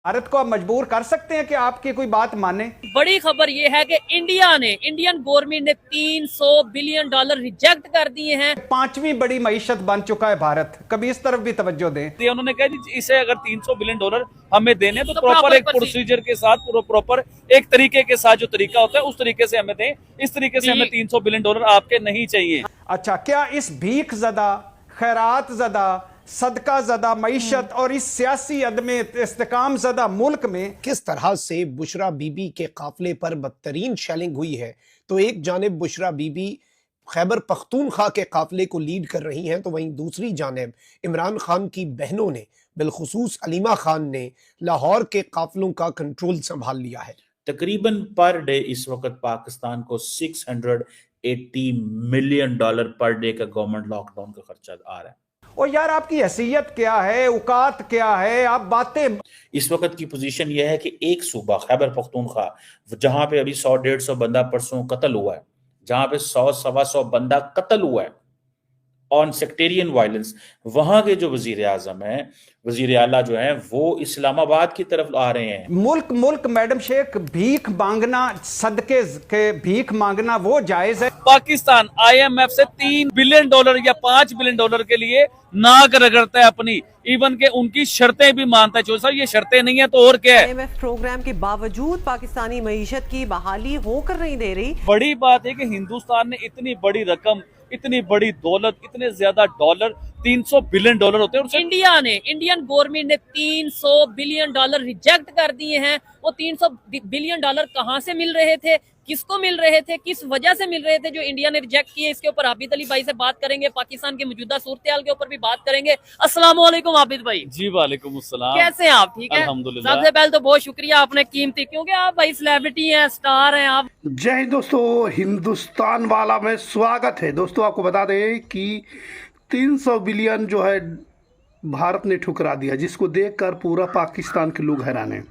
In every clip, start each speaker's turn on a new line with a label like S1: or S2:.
S1: भारत को आप मजबूर कर सकते हैं कि आपकी कोई बात माने।
S2: बड़ी खबर यह है कि इंडियन गवर्नमेंट ने $300 बिलियन रिजेक्ट कर दिए हैं।
S1: 5वीं बड़ी मईशत बन चुका है भारत, कभी इस तरफ भी तवज्जो दें।
S3: उन्होंने कहा जी इसे अगर $300 बिलियन हमें देने तो प्रॉपर एक प्रोसीजर के साथ प्रॉपर एक तरीके के साथ जो तरीका होता है उस तरीके से हमें दें। इस तरीके से हमें $300 बिलियन आपके नहीं चाहिए।
S1: अच्छा, क्या इस भीख ज़दा, खैरात ज़दा, सदका ज़दा मईशत और इस सियासी अदमे इस्तेकाम ज़दा मुल्क में
S4: किस तरह से बुशरा बीबी के काफिले पर बदतरीन शेलिंग हुई है, तो एक जानिब बुशरा बीबी खैबर पख्तूनख्वा के काफिले को लीड कर रही हैं, तो वहीं दूसरी जानिब इमरान खान की बहनों ने, बिलखुसूस अलीमा खान ने लाहौर के काफिलों का कंट्रोल संभाल लिया है।
S5: तकरीबन पर डे इस वक्त पाकिस्तान को $680 मिलियन पर डे का गवर्नमेंट लॉकडाउन का खर्चा आ रहा है।
S1: और यार आपकी हैसियत क्या है, औकात क्या है, आप बातें।
S5: इस वक्त की पोजीशन यह है कि एक सूबा खैबर पख्तूनख्वा जहां पे अभी 100-150 बंदा परसों कत्ल हुआ है, जहां पे 100-125 बंदा कत्ल हुआ है ऑन सेक्टेरियन वायलेंस, वहां के जो वजीर आजम है, वजीर आला जो है, वो इस्लामाबाद की तरफ आ रहे हैं।
S1: मुल्क मैडम शेख, भीख मांगना, सदके के भीख मांगना वो जायज है।
S3: पाकिस्तान IMF से $3 बिलियन या $5 बिलियन के लिए नाक रगड़ता है अपनी, इवन के उनकी शर्तें भी मानता है। साहब ये शर्तें नहीं है तो और क्या है।
S6: IMF प्रोग्राम के बावजूद पाकिस्तानी मईशत की बहाली होकर नहीं दे रही।
S3: बड़ी बात है कि हिंदुस्तान ने इतनी बड़ी रकम, इतनी बड़ी दौलत, इतने ज्यादा डॉलर, $300 बिलियन होते हैं।
S2: इंडियन गवर्नमेंट ने $300 बिलियन रिजेक्ट कर दिए हैं। वो $300 बिलियन कहां से मिल रहे थे, किसको मिल रहे थे, किस वजह से मिल रहे थे जो इंडिया ने रिजेक्ट किए, इसके ऊपर आबिद अली भाई से बात करेंगे। पाकिस्तान की मौजूदा सूरत-ए-हाल के ऊपर भी बात करेंगे। अस्सलाम वालेकुम आबिद भाई।
S3: जी वालेकुम अस्सलाम।
S2: कैसे हैं आप? ठीक है
S3: अल्हम्दुलिल्लाह।
S2: सबसे पहले तो बहुत शुक्रिया आपने कीमती, क्योंकि आप भाई सेलिब्रिटी हैं, स्टार हैं आप।
S7: जय हिंद दोस्तों, हिंदुस्तान वाला में स्वागत है। दोस्तों आपको बता दें कि 300 बिलियन जो है भारत ने ठुकरा दिया, जिसको देखकर पूरा पाकिस्तान के लोग हैरान हैं।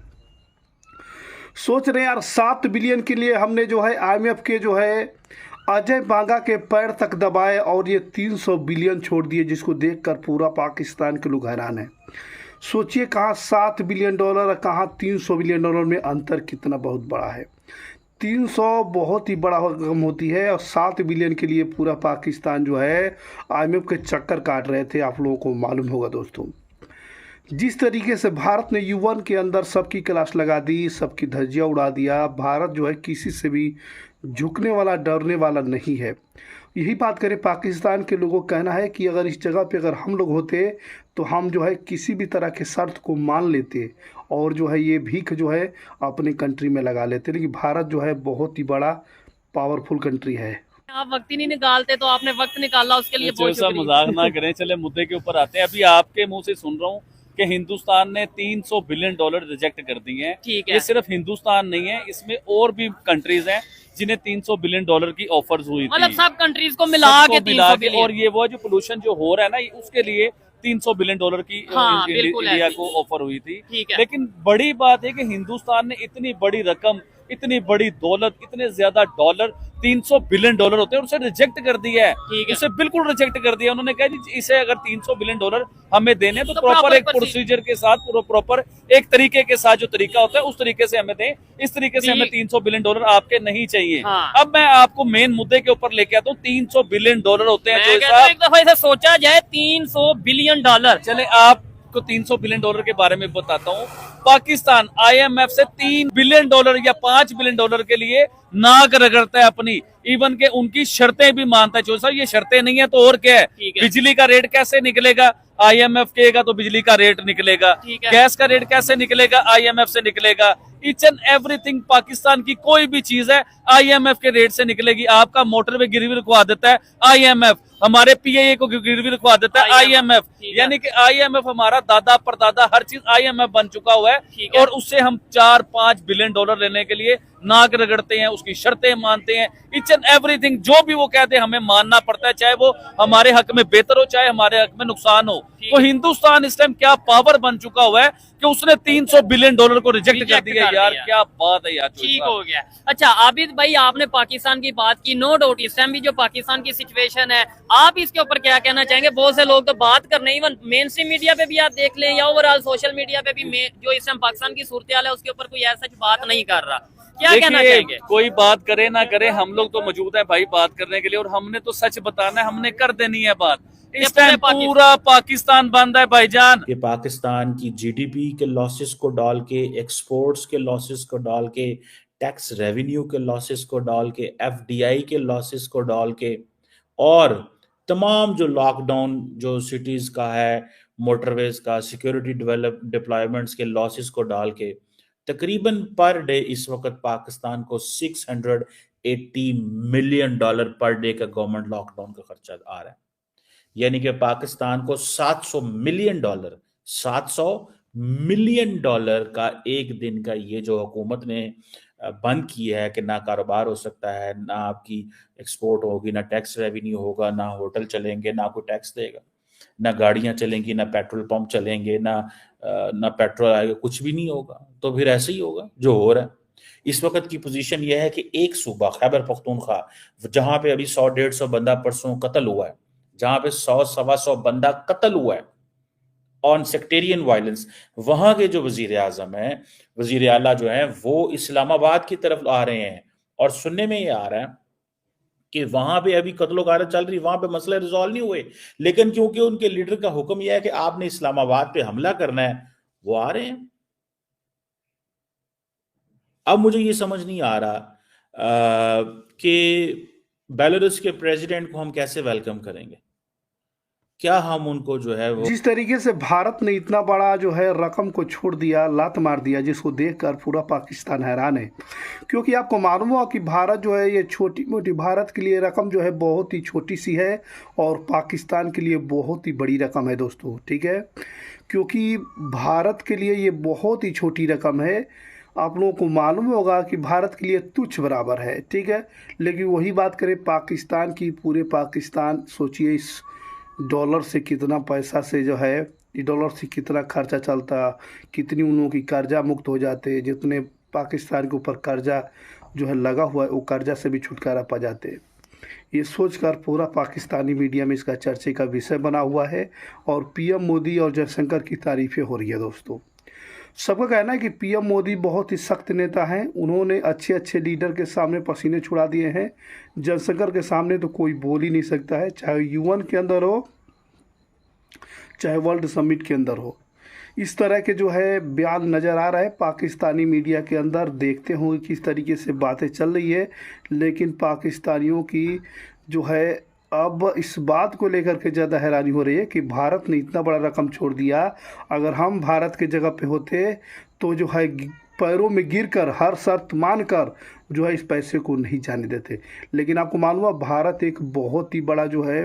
S7: सोच रहे हैं यार 7 बिलियन के लिए हमने जो है IMF के जो है अजय बांगा के पैर तक दबाए और ये 300 बिलियन छोड़ दिए, जिसको देखकर पूरा पाकिस्तान के लोग हैरान हैं। सोचिए कहाँ $7 बिलियन और कहाँ $300 बिलियन में अंतर कितना बहुत बड़ा है। 300 बहुत ही बड़ा रकम होती है और 7 बिलियन के लिए पूरा पाकिस्तान जो है IMF के चक्कर काट रहे थे। आप लोगों को मालूम होगा दोस्तों, जिस तरीके से भारत ने U1 के अंदर सबकी क्लास लगा दी, सबकी धज्जियाँ उड़ा दिया। भारत जो है किसी से भी झुकने वाला, डरने वाला नहीं है। यही बात करें, पाकिस्तान के लोगों का कहना है कि अगर इस जगह पे अगर हम लोग होते तो हम जो है किसी भी तरह के शर्त को मान लेते और जो है ये भीख जो है अपने कंट्री में लगा लेते। लेकिन भारत जो है बहुत ही बड़ा पावरफुल कंट्री है।
S2: आप वक्त ही नहीं निकालते, तो आपने वक्त निकाला, उसके लिए बहुत शुक्रिया।
S3: मजाक ना करें, चले मुद्दे के ऊपर आते हैं। अभी आपके मुंह से सुन रहा हूँ कि हिंदुस्तान ने $300 बिलियन रिजेक्ट कर दिए हैं।
S2: ठीक है।
S3: ये सिर्फ हिंदुस्तान नहीं है, इसमें और भी कंट्रीज हैं जिन्हें $300 बिलियन की ऑफर्स हुई थी।
S2: मतलब सब कंट्रीज को मिला के 300 बिलियन।
S3: और ये वो जो पोल्यूशन जो हो रहा है ना, उसके लिए $300 बिलियन की इंडिया को ऑफर हुई थी। लेकिन बड़ी बात है कि हिंदुस्तान ने इतनी बड़ी रकम, इतनी बड़ी दौलत, इतने ज्यादा डॉलर, $300 बिलियन होते हैं, उसे रिजेक्ट कर दिया है। उसे बिल्कुल रिजेक्ट कर दिया। उन्होंने कहा जी इसे अगर $300 बिलियन हमें देने तो प्रॉपर एक प्रोसीजर के साथ, प्रॉपर एक तरीके के साथ जो तरीका होता है उस तरीके से हमें दें। इस तरीके से हमें $300 बिलियन आपके नहीं चाहिए। अब मैं आपको मेन मुद्दे के ऊपर लेके आता हूँ। $300 बिलियन होते हैं जो
S2: एक दफा इसे सोचा जाए, $300 बिलियन।
S3: चले आपको $300 बिलियन के बारे में बताता हूँ। पाकिस्तान IMF से $3 बिलियन या $5 बिलियन के लिए नाक रगड़ता है अपनी, इवन के उनकी शर्तें भी मानता है। साहब ये शर्तें नहीं है तो और क्या है। बिजली का रेट कैसे निकलेगा, IMF कहेगा तो बिजली का रेट निकलेगा। गैस का रेट कैसे निकलेगा, IMF से निकलेगा। ईच एंड एवरीथिंग, पाकिस्तान की कोई भी चीज है IMF के रेट से निकलेगी। आपका मोटरवे गिरवी रखवा देता है IMF, हमारे PIA को गिरवी रखवा देता है IMF। यानी कि IMF हमारा दादा परदादा, हर चीज IMF बन चुका हुआ है। और उससे हम $4-5 बिलियन लेने के लिए नाक रगड़ते हैं, उसकी शर्तें मानते हैं। ईच एंड एवरीथिंग जो भी वो कहते हैं हमें मानना पड़ता है, चाहे वो हमारे हक में बेहतर हो, चाहे हमारे हक में नुकसान हो। तो हिंदुस्तान इस टाइम क्या पावर बन चुका हुआ है कि उसने 300 बिलियन डॉलर को रिजेक्ट कर दिया यार। क्या बात है यार,
S2: ठीक हो गया। अच्छा आबिद भाई, आपने पाकिस्तान की बात की, नो डाउट इस टाइम भी जो पाकिस्तान की सिचुएशन है, आप इसके ऊपर क्या कहना चाहेंगे? बहुत से लोग तो बात कर रहे हैं, इवन मेन स्ट्रीम मीडिया पे भी आप देख लें या ओवरऑल सोशल मीडिया पे भी जो इस टाइम पाकिस्तान की सूरत हाल है उसके ऊपर कोई ऐसा बात नहीं कर रहा। क्या कहना चाहेंगे?
S3: कोई बात करे ना करे, हम लोग तो मौजूद है भाई बात करने के लिए, और हमने तो सच बताना है, हमने कर देनी है बात। इस टाइम पूरा पाकिस्तान बंद है भाईजान।
S5: कि पाकिस्तान की जीडीपी के लॉसेस को डाल के, एक्सपोर्ट्स के लॉसेस को डाल के, टैक्स रेवेन्यू के लॉसेस को डाल के, एफडीआई के लॉसेस को डाल के, और तमाम जो लॉकडाउन जो सिटीज का है, मोटरवेज का, सिक्योरिटी डिप्लॉयमेंट्स के लॉसेस को डाल के, तकरीबन पर डे इस वक्त पाकिस्तान को $680 मिलियन पर डे का गवर्नमेंट लॉकडाउन का खर्चा आ रहा है। यानी कि पाकिस्तान को $700 मिलियन का एक दिन का ये जो हुकूमत ने बंद किया है कि ना कारोबार हो सकता है, ना आपकी एक्सपोर्ट होगी, ना टैक्स रेवेन्यू होगा, ना होटल चलेंगे, ना कोई टैक्स देगा, ना गाड़ियां चलेंगी, ना पेट्रोल पंप चलेंगे, ना पेट्रोल आएगा, कुछ भी नहीं होगा। तो फिर ऐसे ही होगा जो हो रहा है। इस वक्त की पोजीशन यह है कि एक सूबा खैबर पख्तूनख्वा, जहां पे अभी 100-150 बंदा परसों कत्ल हुआ है, जहां पे 100-125 बंदा कत्ल हुआ है ऑन सेक्टेरियन वायलेंस, वहां के जो वजीर आजम है, वजीर आला जो है, वो इस्लामाबाद की तरफ आ रहे हैं, और सुनने में ये आ रहा है कि वहां पे अभी कत्लो गारत चल रही, वहां पे मसले रिजॉल्व नहीं हुए, लेकिन क्योंकि उनके लीडर का हुक्म यह है कि आपने इस्लामाबाद पे हमला करना है, वो आ रहे हैं। अब मुझे ये समझ नहीं आ रहा कि बेलारूस के प्रेसिडेंट को हम कैसे वेलकम करेंगे। क्या हम उनको जो है वो,
S7: जिस तरीके से भारत ने इतना बड़ा जो है रकम को छोड़ दिया, लात मार दिया, जिसको देखकर पूरा पाकिस्तान हैरान है। क्योंकि आपको मालूम हुआ कि भारत जो है, ये छोटी मोटी, भारत के लिए रकम जो है बहुत ही छोटी सी है, और पाकिस्तान के लिए बहुत ही बड़ी रकम है दोस्तों, ठीक है। क्योंकि भारत के लिए ये बहुत ही छोटी रकम है। आप लोगों को मालूम होगा कि भारत के लिए तुच्छ बराबर है, ठीक है। लेकिन वही बात करें पाकिस्तान की, पूरे पाकिस्तान सोचिए इस डॉलर से कितना पैसा से जो है, डॉलर से कितना खर्चा चलता, कितनी उन लोगों की कर्जा मुक्त हो जाते, जितने पाकिस्तान के ऊपर कर्जा जो है लगा हुआ है, वो कर्जा से भी छुटकारा पा जाते। ये सोचकर पूरा पाकिस्तानी मीडिया में इसका चर्चे का विषय बना हुआ है, और पीएम मोदी और जयशंकर की तारीफ़ें हो रही है दोस्तों। सबका कहना है कि पीएम मोदी बहुत ही सख्त नेता हैं, उन्होंने अच्छे अच्छे लीडर के सामने पसीने छुड़ा दिए हैं। जयशंकर के सामने तो कोई बोल ही नहीं सकता है, चाहे यूएन के अंदर हो, चाहे वर्ल्ड समिट के अंदर हो। इस तरह के जो है बयान नज़र आ रहा है पाकिस्तानी मीडिया के अंदर। देखते होंगे किस तरीके से बातें चल रही है, लेकिन पाकिस्तानियों की जो है अब इस बात को लेकर के ज़्यादा हैरानी हो रही है कि भारत ने इतना बड़ा रकम छोड़ दिया। अगर हम भारत के जगह पे होते तो जो है पैरों में गिरकर हर शर्त मानकर जो है इस पैसे को नहीं जाने देते। लेकिन आपको मालूम है भारत एक बहुत ही बड़ा जो है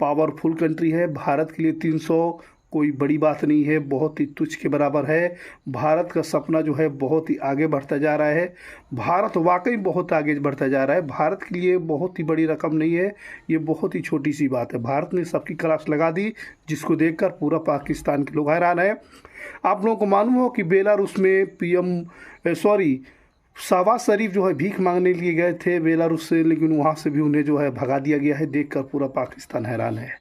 S7: पावरफुल कंट्री है। भारत के लिए 300 कोई बड़ी बात नहीं है, बहुत ही तुच्छ के बराबर है। भारत का सपना जो है बहुत ही आगे बढ़ता जा रहा है। भारत वाकई बहुत आगे बढ़ता जा रहा है। भारत के लिए बहुत ही बड़ी रकम नहीं है, ये बहुत ही छोटी सी बात है। भारत ने सबकी क्लास लगा दी, जिसको देखकर पूरा पाकिस्तान के लोग हैरान है। आप लोगों को मालूम हो कि बेलारूस में शहबाज शरीफ जो है भीख मांगने लिए गए थे बेलारूस से, लेकिन वहाँ से भी उन्हें जो है भगा दिया गया है। देखकर पूरा पाकिस्तान हैरान है।